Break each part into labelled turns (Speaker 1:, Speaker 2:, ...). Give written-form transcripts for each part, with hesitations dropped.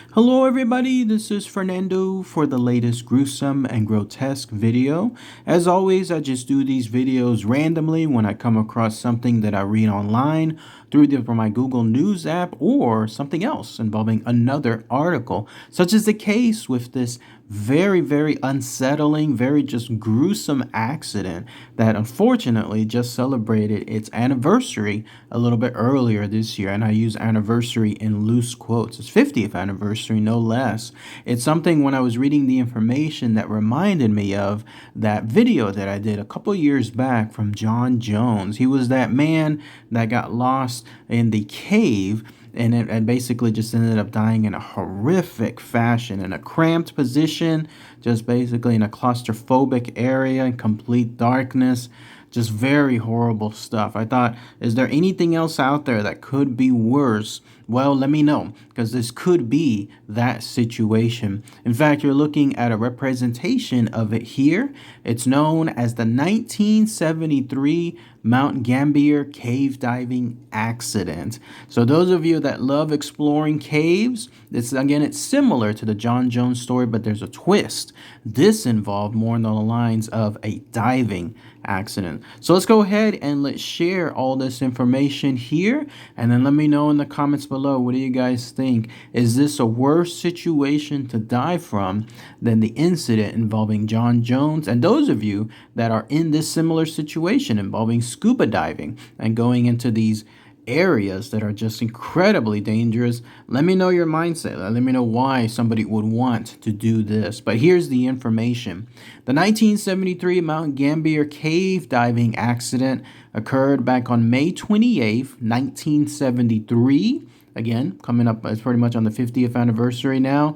Speaker 1: Hello everybody, this is Fernando for the latest Gruesome and Grotesque video. As always, I just do these videos randomly when I come across something that I read online through from my Google News app or something else involving another article, such as the case with this very unsettling, very just gruesome accident that unfortunately just celebrated its anniversary a little bit earlier this year. And I use anniversary in loose quotes. It's 50th anniversary, no less. It's something when I was reading the information that reminded me of that video that I did a couple years back from John Jones. He was that man that got lost in the cave and basically just ended up dying in a horrific fashion, in a cramped position, just basically in a claustrophobic area in complete darkness. Just very horrible stuff. I thought, is there anything else out there that could be worse? Well, let me know, because this could be that situation. In fact, you're looking at a representation of it here. It's known as the 1973 Mount Gambier Cave Diving accident. So those of you that love exploring caves, it's similar to the John Jones story, but there's a twist. This involved more on the lines of a diving accident. So let's go ahead and let's share all this information here, and then let me know in the comments below, what do you guys think? Is this a worse situation to die from than the incident involving John Jones? And those of you that are in this similar situation involving scuba diving and going into these areas that are just incredibly dangerous, let me know your mindset. Let me know why somebody would want to do this. But here's the information. The 1973 Mount Gambier Cave Diving accident occurred back on May 28th, 1973. Again, coming up, it's pretty much on the 50th anniversary now.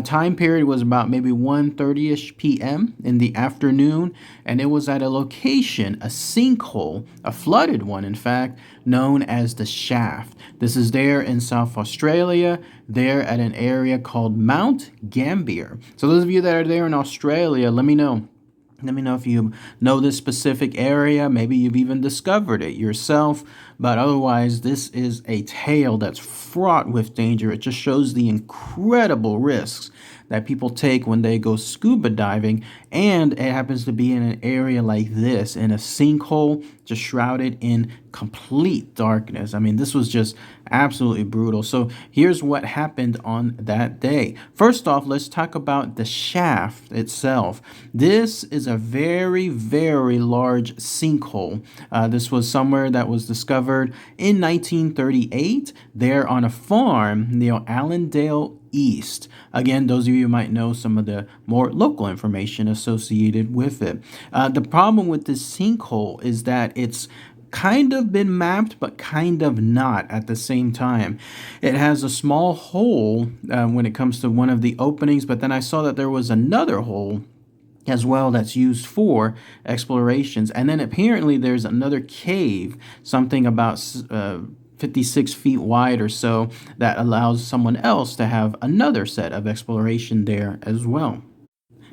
Speaker 1: Time period was about maybe 1:30ish p.m. in the afternoon, and it was at a location, a sinkhole, a flooded one, in fact, known as the Shaft. This is there in South Australia, there at an area called Mount Gambier. So those of you that are there in Australia, let me know. Let me know if you know this specific area. Maybe you've even discovered it yourself. But otherwise, this is a tale that's fraught with danger. It just shows the incredible risks that people take when they go scuba diving. And it happens to be in an area like this, in a sinkhole, just shrouded in complete darkness. I mean, this was just absolutely brutal. So here's what happened on that day. First off, let's talk about the shaft itself. This is a very large sinkhole. This was somewhere that was discovered in 1938 there on a farm near Allendale East. Again, those of you might know some of the more local information associated with it. The problem with this sinkhole is that it's kind of been mapped, but kind of not at the same time. It has a small hole when it comes to one of the openings, but then I saw that there was another hole as well that's used for explorations. And then apparently there's another cave, something about 56 feet wide or so, that allows someone else to have another set of exploration there as well.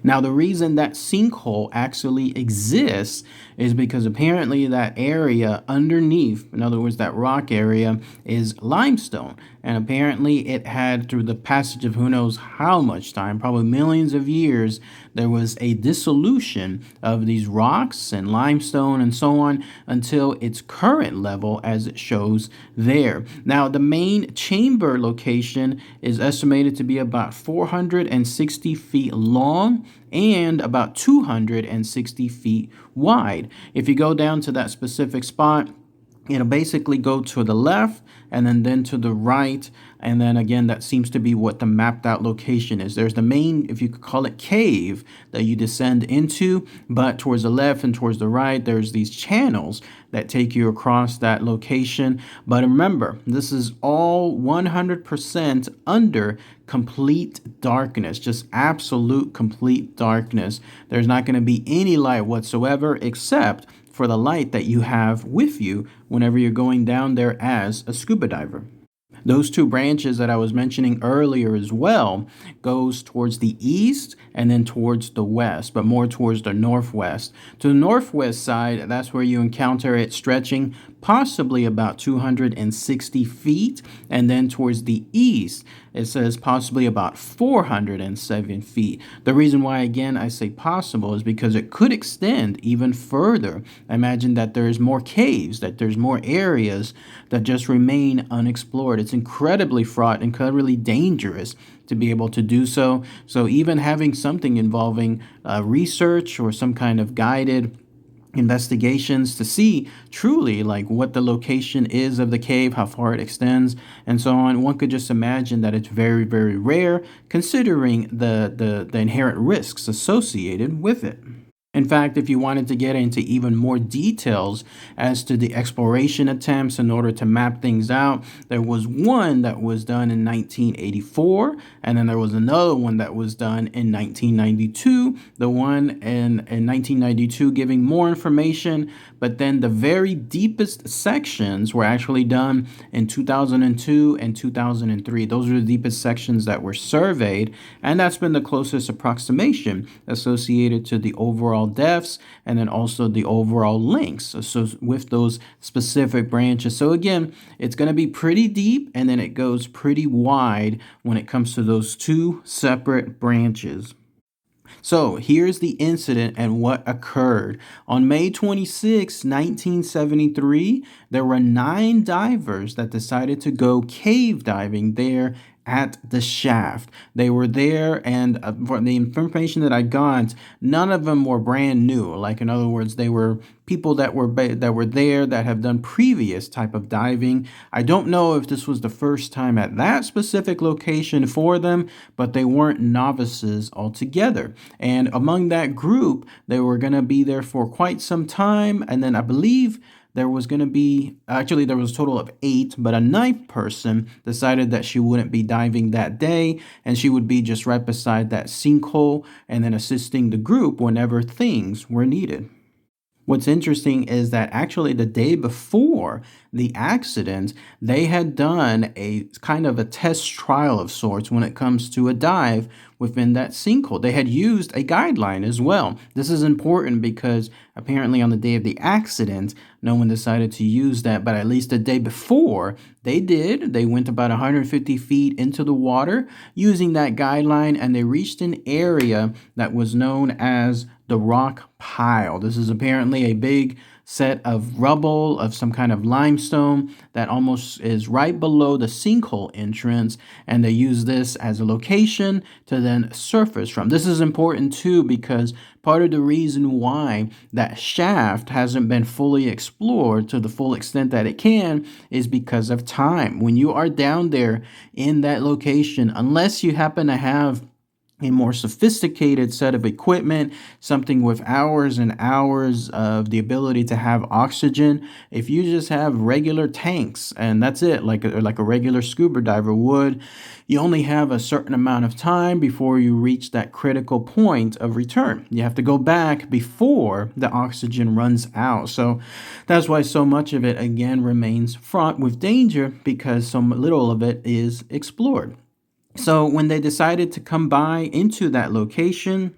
Speaker 1: Now, the reason that sinkhole actually exists is because apparently that area underneath, in other words, that rock area, is limestone. And apparently it had, through the passage of who knows how much time, probably millions of years, there was a dissolution of these rocks and limestone and so on until its current level, as it shows there. Now, the main chamber location is estimated to be about 460 feet long and about 260 feet wide. If you go down to that specific spot, it'll basically go to the left and then to the right. And then again, that seems to be what the mapped out location is. There's the main, if you could call it, cave that you descend into, but towards the left and towards the right, there's these channels that take you across that location. But remember, this is all 100% under complete darkness, just absolute complete darkness. There's not going to be any light whatsoever except for the light that you have with you whenever you're going down there as a scuba diver. Those two branches that I was mentioning earlier as well goes towards the east and then towards the west, but more towards the northwest. To the northwest side, that's where you encounter it stretching possibly about 260 feet, and then towards the east, it says possibly about 407 feet. The reason why, again, I say possible is because it could extend even further. Imagine that there's more caves, that there's more areas that just remain unexplored. It's incredibly fraught, incredibly dangerous to be able to do so. So even having something involving research or some kind of guided investigations to see truly like what the location is of the cave, how far it extends, and so on, one could just imagine that it's very, very rare considering the inherent risks associated with it. In fact, if you wanted to get into even more details as to the exploration attempts in order to map things out, there was one that was done in 1984, and then there was another one that was done in 1992. The one in 1992 giving more information, but then the very deepest sections were actually done in 2002 and 2003. Those are the deepest sections that were surveyed, and that's been the closest approximation associated to the overall depths and then also the overall lengths so with those specific branches. So again, it's going to be pretty deep and then it goes pretty wide when it comes to those two separate branches. So here's the incident and what occurred. On May 26, 1973, there were 9 divers that decided to go cave diving there at the shaft. They were there, and for the information that I got, none of them were brand new. Like, in other words, they were people that were there that have done previous type of diving. I don't know if this was the first time at that specific location for them, but they weren't novices altogether. And among that group, they were going to be there for quite some time, and then I believe there was going to be, actually there was a total of 8, but a 9th person decided that she wouldn't be diving that day and she would be just right beside that sinkhole and then assisting the group whenever things were needed. What's interesting is that actually the day before the accident, they had done a kind of a test trial of sorts when it comes to a dive within that sinkhole. They had used a guideline as well. This is important because apparently on the day of the accident, no one decided to use that, but at least the day before, they did. They went about 150 feet into the water using that guideline, and they reached an area that was known as the rock pile. This is apparently a big set of rubble of some kind of limestone that almost is right below the sinkhole entrance, and they use this as a location to then surface from. This is important too because part of the reason why that shaft hasn't been fully explored to the full extent that it can is because of time. When you are down there in that location, unless you happen to have a more sophisticated set of equipment, something with hours and hours of the ability to have oxygen. If you just have regular tanks and that's it, like a regular scuba diver would, you only have a certain amount of time before you reach that critical point of return. You have to go back before the oxygen runs out. So that's why so much of it, again, remains fraught with danger because so little of it is explored. So when they decided to come by into that location,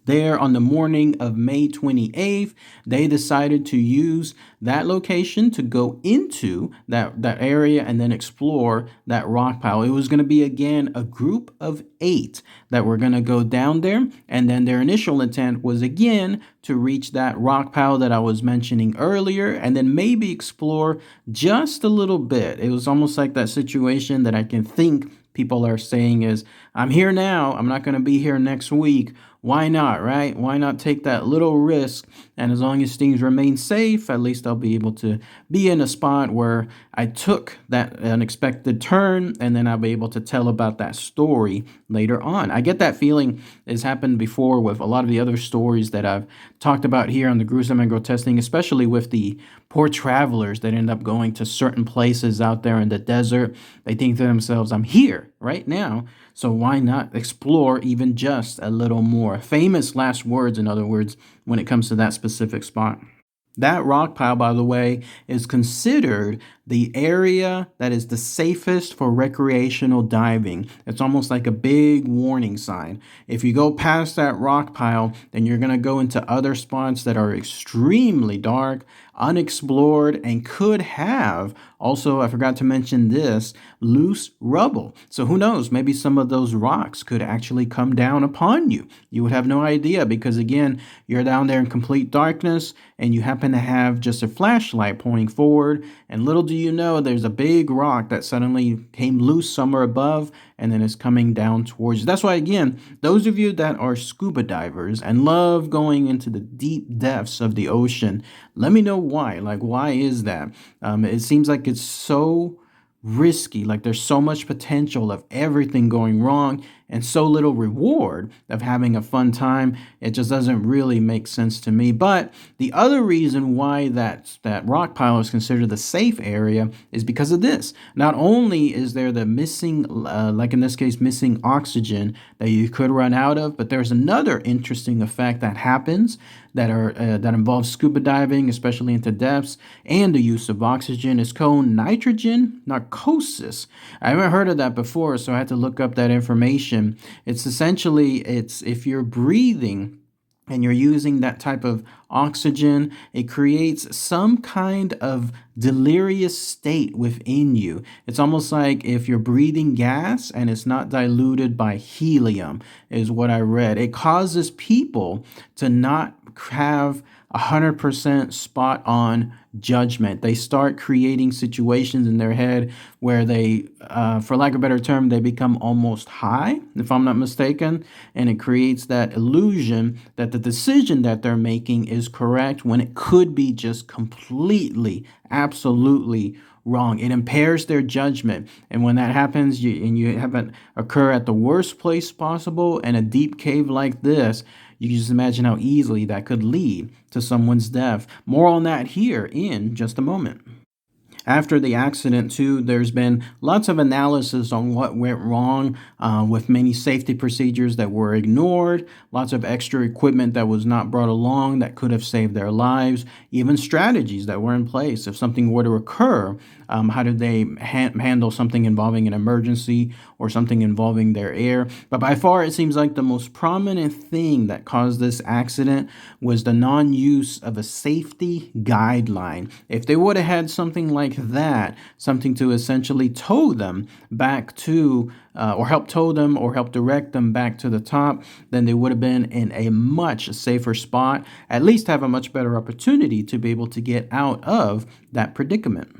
Speaker 1: there on the morning of May 28th, they decided to use that location to go into that area and then explore that rock pile. It was going to be, again, a group of 8 that were going to go down there. And then their initial intent was, again, to reach that rock pile that I was mentioning earlier and then maybe explore just a little bit. It was almost like that situation that I can think people are saying is, I'm here now, I'm not going to be here next week. Why not, right? Why not take that little risk? And as long as things remain safe, at least I'll be able to be in a spot where I took that unexpected turn, and then I'll be able to tell about that story later on. I get that feeling has happened before with a lot of the other stories that I've talked about here on the Gruesome and Grotesque, especially with the poor travelers that end up going to certain places out there in the desert. They think to themselves, I'm here right now, so why not explore even just a little more? Famous last words, in other words, when it comes to that specific spot. That rock pile, by the way, is considered the area that is the safest for recreational diving. It's almost like a big warning sign. If you go past that rock pile, then you're going to go into other spots that are extremely dark, unexplored, and could have also, I forgot to mention this, loose rubble. So who knows, maybe some of those rocks could actually come down upon you. You would have no idea because, again, you're down there in complete darkness and you happen to have just a flashlight pointing forward. And little do you know, there's a big rock that suddenly came loose somewhere above and then is coming down towards you. That's why, again, those of you that are scuba divers and love going into the deep depths of the ocean, let me know why. Like, why is that? It seems like it's so risky. Like, there's so much potential of everything going wrong and so little reward of having a fun time. It just doesn't really make sense to me. But the other reason why that rock pile is considered the safe area is because of this. Not only is there the missing, like in this case, missing oxygen that you could run out of, but there's another interesting effect that happens that involves scuba diving, especially into depths, and the use of oxygen. Is called nitrogen narcosis. I haven't heard of that before, so I had to look up that information. It's essentially, it's if you're breathing and you're using that type of oxygen, it creates some kind of delirious state within you. It's almost like if you're breathing gas and it's not diluted by helium, is what I read. It causes people to not have 100% spot on judgment. They start creating situations in their head where they, for lack of a better term, they become almost high, if I'm not mistaken, and it creates that illusion that the decision that they're making is correct when it could be just completely, absolutely wrong. It impairs their judgment. And when that happens, you have it occur at the worst place possible in a deep cave like this, you can just imagine how easily that could lead to someone's death. More on that here in just a moment. After the accident, too, there's been lots of analysis on what went wrong with many safety procedures that were ignored, lots of extra equipment that was not brought along that could have saved their lives, even strategies that were in place. If something were to occur, how did they handle something involving an emergency or something involving their air? But by far, it seems like the most prominent thing that caused this accident was the non-use of a safety guideline. If they would have had something like that, something to essentially tow them back to, or help tow them or help direct them back to the top, then they would have been in a much safer spot, at least have a much better opportunity to be able to get out of that predicament.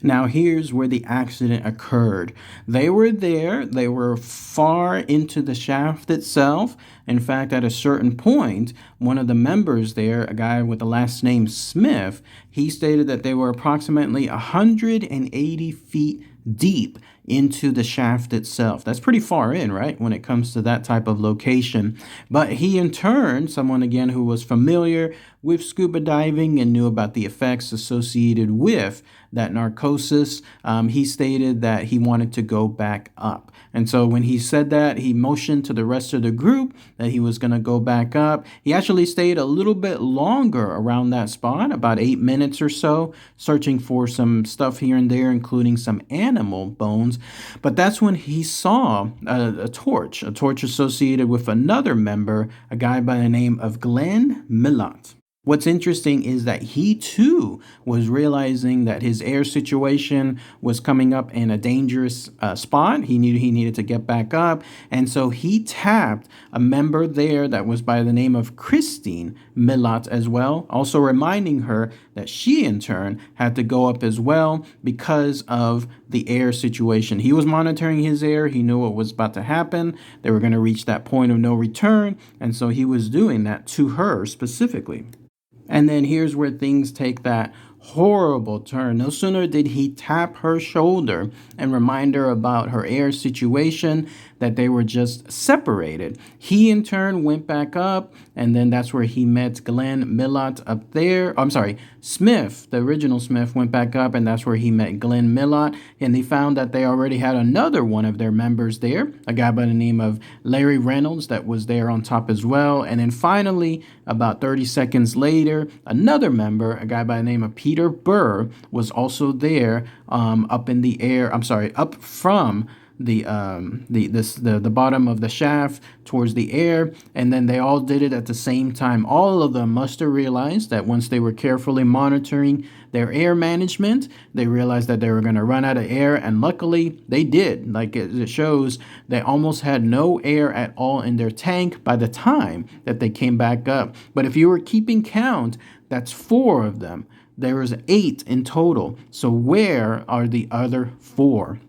Speaker 1: Now, here's where the accident occurred. They were there. They were far into the shaft itself. In fact, at a certain point, one of the members there, a guy with the last name Smith, he stated that they were approximately 180 feet deep into the shaft itself. That's pretty far in, right, when it comes to that type of location. But he, in turn, someone again who was familiar with scuba diving and knew about the effects associated with that narcosis, he stated that he wanted to go back up. And so when he said that, he motioned to the rest of the group that he was going to go back up. He actually stayed a little bit longer around that spot, about 8 minutes or so, searching for some stuff here and there, including some animal bones. But that's when he saw a torch associated with another member, a guy by the name of Glenn Millot. What's interesting is that he too was realizing that his air situation was coming up in a dangerous spot. He knew he needed to get back up. And so he tapped a member there that was by the name of Christine Millot as well, also reminding her that she in turn had to go up as well because of the air situation. He was monitoring his air. He knew what was about to happen. They were going to reach that point of no return. And so he was doing that to her specifically. And then here's where things take that horrible turn. No sooner did he tap her shoulder and remind her about her air situation that they were just separated. He in turn went back up, and then that's where he met Glenn Millot up there. I'm sorry, Smith, the original Smith, went back up, and that's where he met Glenn Millot. And they found that they already had another one of their members there, a guy by the name of Larry Reynolds, that was there on top as well. And then finally, about 30 seconds later, another member, a guy by the name of Peter Burr, was also there up in the air. Up from the bottom of the shaft towards the air, and then they all did it at the same time. All of them must have realized that once they were carefully monitoring their air management, they realized that they were going to run out of air, and luckily they did. Like it shows, they almost had no air at all in their tank by the time that they came back up. But if you were keeping count, that's 4 of them. There was 8 in total. So where are the other 4?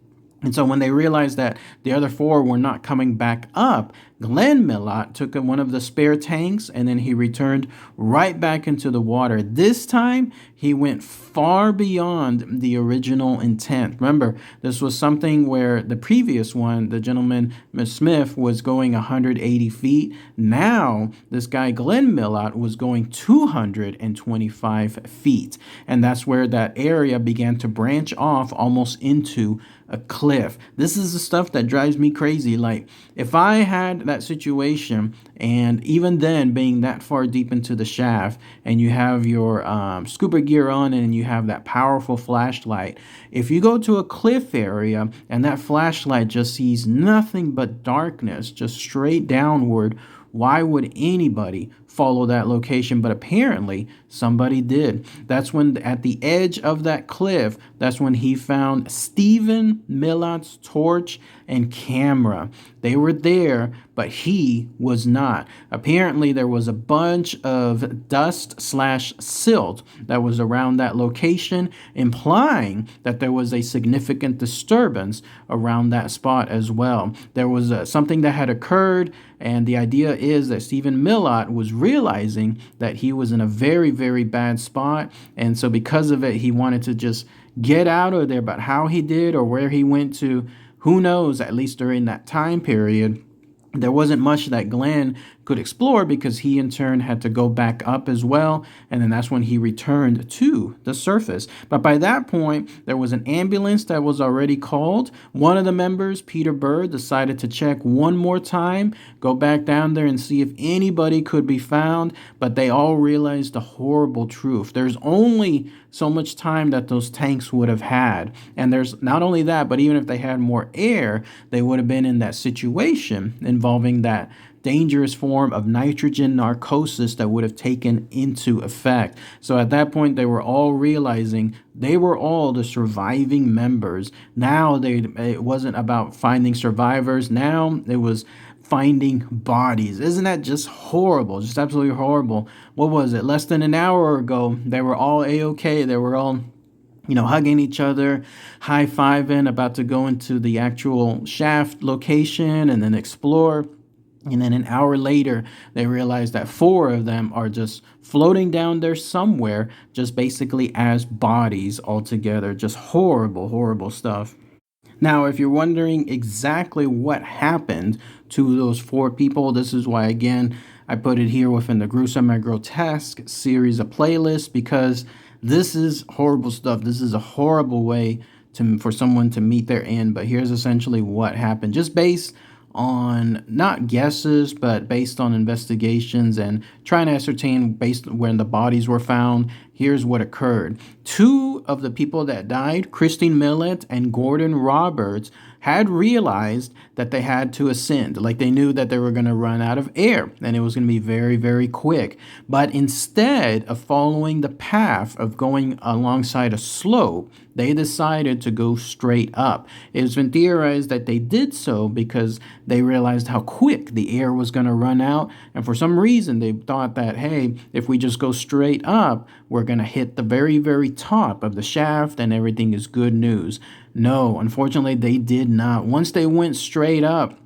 Speaker 1: And so when they realized that the other 4 were not coming back up, Glenn Millot took one of the spare tanks and then he returned right back into the water. This time, he went far beyond the original intent. Remember, this was something where the previous one, the gentleman, Miss Smith, was going 180 feet. Now, this guy, Glenn Millot, was going 225 feet. And that's where that area began to branch off almost into a cliff. This is the stuff that drives me crazy. Like, if I had that situation, and even then being that far deep into the shaft, and you have your scuba gear on and you have that powerful flashlight, if you go to a cliff area and that flashlight just sees nothing but darkness, just straight downward, why would anybody follow that location? But apparently somebody did. That's when, at the edge of that cliff, that's when he found Stephen Millot's torch and camera. They were there, but he was not. Apparently there was a bunch of dust/silt that was around that location, implying that there was a significant disturbance around that spot as well. There was something that had occurred, and the idea is that Stephen Millot was realizing that he was in a very, very bad spot, and so because of it, he wanted to just get out of there. But how he did or where he went to, who knows? At least during that time period, there wasn't much that Glenn could explore because he in turn had to go back up as well, and then that's when he returned to the surface. But by that point, there was an ambulance that was already called. One of the members, Peter Bird, decided to check one more time, go back down there and see if anybody could be found, but they all realized the horrible truth. There's only so much time that those tanks would have had, and there's not only that, but even if they had more air, they would have been in that situation involving that dangerous form of nitrogen narcosis that would have taken into effect. So at that point, they were all realizing they were all the surviving members. Now it wasn't about finding survivors. Now it was finding bodies. Isn't that just horrible? Just absolutely horrible. What was it? Less than an hour ago, they were all A-OK. They were all hugging each other, high-fiving, about to go into the actual shaft location and then explore. And then an hour later, they realized that 4 of them are just floating down there somewhere, just basically as bodies altogether. Just horrible, horrible stuff. Now, if you're wondering exactly what happened to those 4 people, this is why, again, I put it here within the Gruesome and Grotesque series of playlists, because this is horrible stuff. This is a horrible way for someone to meet their end. But here's essentially what happened, just based on not guesses, but based on investigations and trying to ascertain based on when the bodies were found. Here's what occurred. 2 of the people that died, Christine Millett and Gordon Roberts, had realized that they had to ascend. Like, they knew that they were going to run out of air and it was going to be very, very quick. But instead of following the path of going alongside a slope, they decided to go straight up. It's been theorized that they did so because they realized how quick the air was going to run out. And for some reason, they thought that, hey, if we just go straight up, we're going to hit the very, very top of the shaft and everything is good news. No, unfortunately, they did not. Once they went straight up,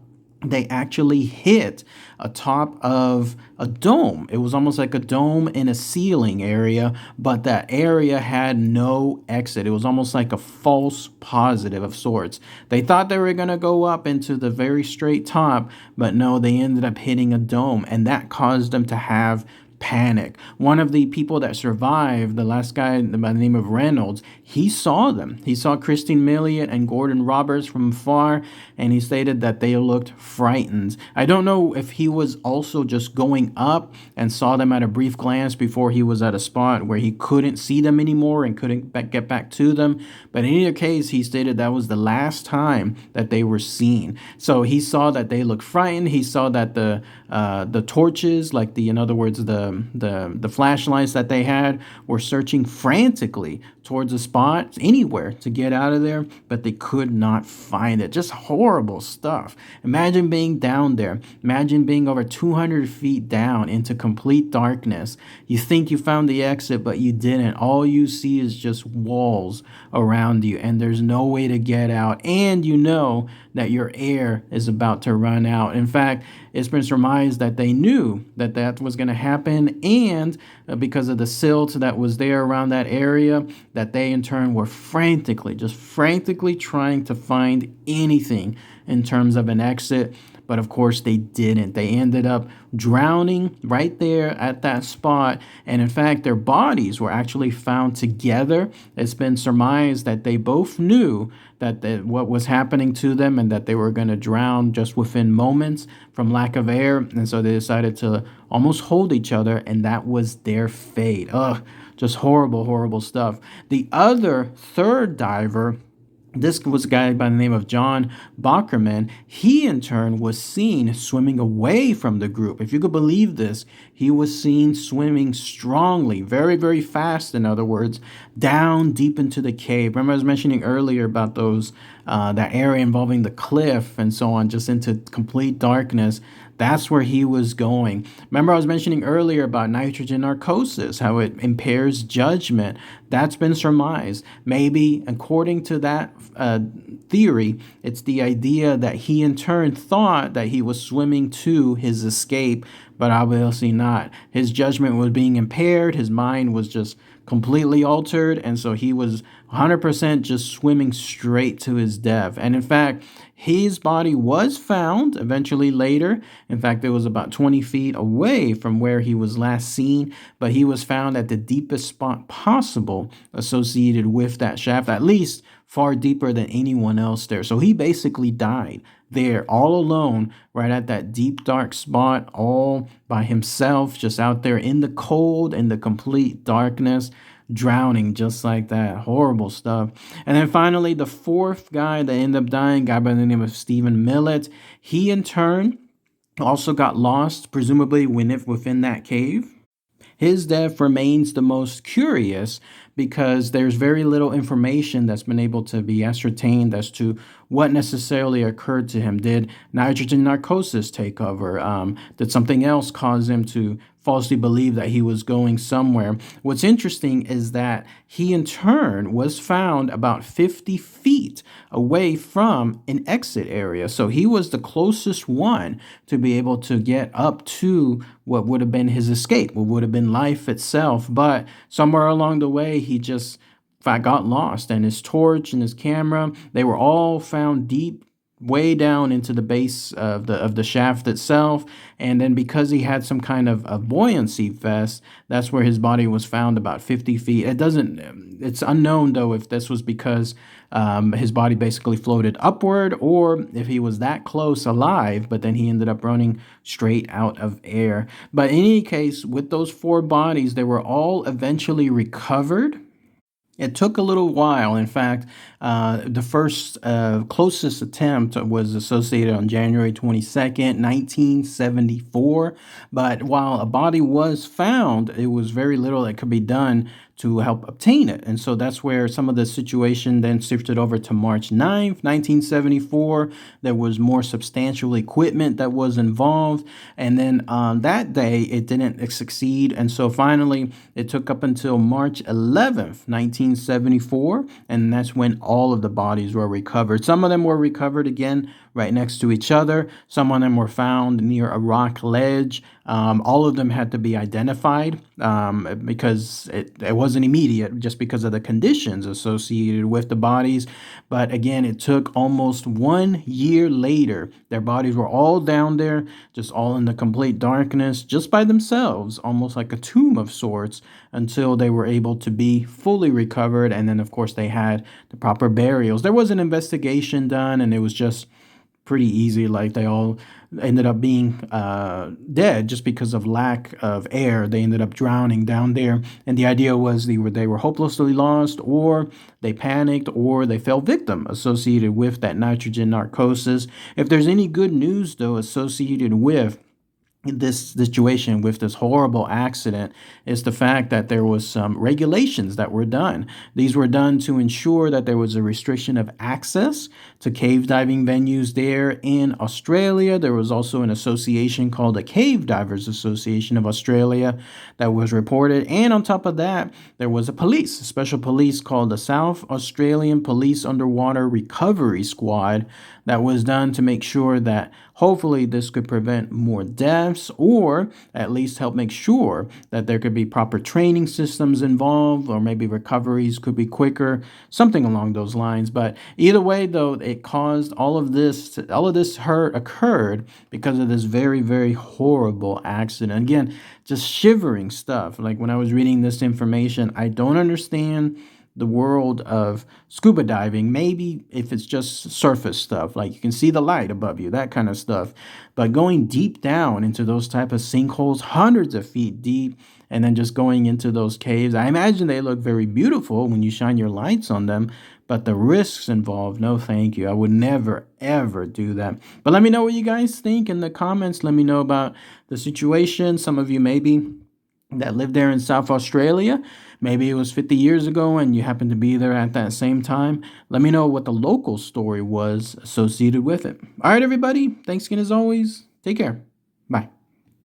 Speaker 1: they actually hit a top of a dome. It was almost like a dome in a ceiling area, but that area had no exit. It was almost like a false positive of sorts. They thought they were going to go up into the very straight top, but no, they ended up hitting a dome, and that caused them to have panic. One of the people that survived, the last guy by the name of Reynolds, he saw them. He saw Christine Milliot and Gordon Roberts from afar, and he stated that they looked frightened. I don't know if he was also just going up and saw them at a brief glance before he was at a spot where he couldn't see them anymore and couldn't get back to them. But in either case, he stated that was the last time that they were seen. So he saw that they looked frightened. He saw that the torches, like in other words, the flashlights that they had, were searching frantically towards a spot anywhere to get out of there, but they could not find it. Just horrible stuff. Imagine being down there. Imagine being over 200 feet down into complete darkness. You think you found the exit, but you didn't. All you see is just walls around you, and there's no way to get out, and you know that your air is about to run out. In fact, it's been surmised that they knew that was going to happen, and because of the silt that was there around that area, that they in turn were frantically trying to find anything in terms of an exit. But of course they didn't. They ended up drowning right there at that spot. And in fact, their bodies were actually found together. It's been surmised that they both knew that what was happening to them and that they were going to drown just within moments from lack of air. And so they decided to almost hold each other, and that was their fate. Ugh, just horrible stuff. The other third diver, this was a guy by the name of John Bockerman. He, in turn, was seen swimming away from the group. If you could believe this, he was seen swimming strongly, very fast, in other words, down deep into the cave. Remember I was mentioning earlier about that area involving the cliff and so on, just into complete darkness. That's where he was going. Remember I was mentioning earlier about nitrogen narcosis, how it impairs judgment. That's been surmised. Maybe, according to that theory, it's the idea that he in turn thought that he was swimming to his escape, but obviously not. His judgment was being impaired. His mind was just completely altered, and so he was 100% just swimming straight to his death. And in fact, his body was found eventually later. In fact, it was about 20 feet away from where he was last seen, but he was found at the deepest spot possible associated with that shaft, at least far deeper than anyone else there. So he basically died there all alone, right at that deep, dark spot, all by himself, just out there in the cold, in the complete darkness, drowning just like that. Horrible stuff. And then finally, the fourth guy that ended up dying, a guy by the name of Stephen Millet, he in turn also got lost, presumably within that cave. His death remains the most curious because there's very little information that's been able to be ascertained as to what necessarily occurred to him. Did nitrogen narcosis take over? Did something else cause him to falsely believe that he was going somewhere? What's interesting is that he in turn was found about 50 feet away from an exit area. So he was the closest one to be able to get up to what would have been his escape, what would have been life itself. But somewhere along the way, he just got lost, and his torch and his camera, they were all found deep, way down into the base of the shaft itself. And then because he had some kind of a buoyancy vest, that's where his body was found about 50 feet. It's unknown though if this was because his body basically floated upward, or if he was that close alive, but then he ended up running straight out of air. But in any case, with those four bodies, they were all eventually recovered. It took a little while. In fact, the first closest attempt was associated on January 22nd, 1974. But while a body was found, it was very little that could be done to help obtain it. And so that's where some of the situation then shifted over to March 9th, 1974. There was more substantial equipment that was involved. And then on that day, it didn't succeed. And so finally, it took up until March 11th, 1974. And that's when all of the bodies were recovered. Some of them were recovered again right next to each other. Some of them were found near a rock ledge. All of them had to be identified because it wasn't immediate, just because of the conditions associated with the bodies. But again, it took almost 1 year later. Their bodies were all down there, just all in the complete darkness, just by themselves, almost like a tomb of sorts, until they were able to be fully recovered. And then, of course, they had the proper burials. There was an investigation done, and it was just pretty easy. Like, they all ended up being dead just because of lack of air. They ended up drowning down there, and the idea was they were hopelessly lost, or they panicked, or they fell victim associated with that nitrogen narcosis. If there's any good news, though, associated with this situation, with this horrible accident, is the fact that there was some regulations that were done. These were done to ensure that there was a restriction of access to cave diving venues there in Australia. There was also an association called the Cave Divers Association of Australia that was reported. And on top of that, there was a special police called the South Australian Police Underwater Recovery Squad that was done to make sure that hopefully this could prevent more deaths, or at least help make sure that there could be proper training systems involved, or maybe recoveries could be quicker, something along those lines. But either way, though, it caused all of this hurt occurred because of this very, very horrible accident. Again, just shivering stuff. Like, when I was reading this information, I don't understand the world of scuba diving. Maybe if it's just surface stuff, like you can see the light above you, that kind of stuff. But going deep down into those type of sinkholes, hundreds of feet deep, and then just going into those caves, I imagine they look very beautiful when you shine your lights on them, but the risks involved, no thank you. I would never, ever do that. But let me know what you guys think in the comments. Let me know about the situation. Some of you maybe that lived there in South Australia. Maybe it was 50 years ago and you happened to be there at that same time. Let me know what the local story was associated with it. All right, everybody. Thanks again as always. Take care.